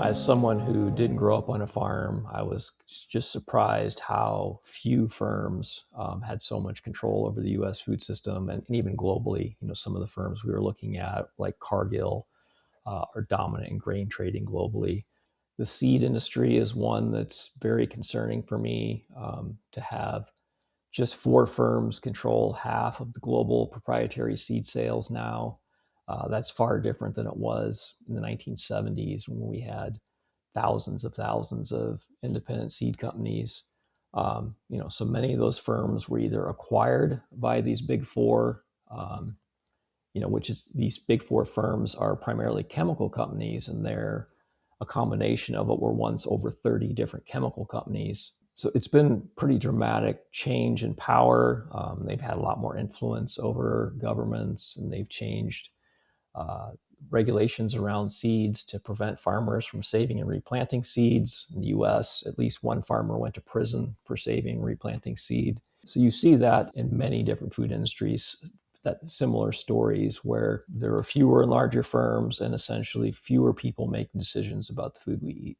As someone who didn't grow up on a farm, I was just surprised how few firms had so much control over the U.S. food system, and even globally. Some of the firms we were looking at, like Cargill, are dominant in grain trading globally. The seed industry is one that's very concerning for me. To have just four firms control half of the global proprietary seed sales now. That's far different than it was in the 1970s when we had thousands of independent seed companies. So many of those firms were either acquired by these big four, which is these big four firms are primarily chemical companies, and they're a combination of what were once over 30 different chemical companies. So it's been pretty dramatic change in power. They've had a lot more influence over governments, and they've changed regulations around seeds to prevent farmers from saving and replanting seeds. In the US, at least one farmer went to prison for saving and replanting seed. So you see that in many different food industries, that similar stories where there are fewer and larger firms and essentially fewer people making decisions about the food we eat.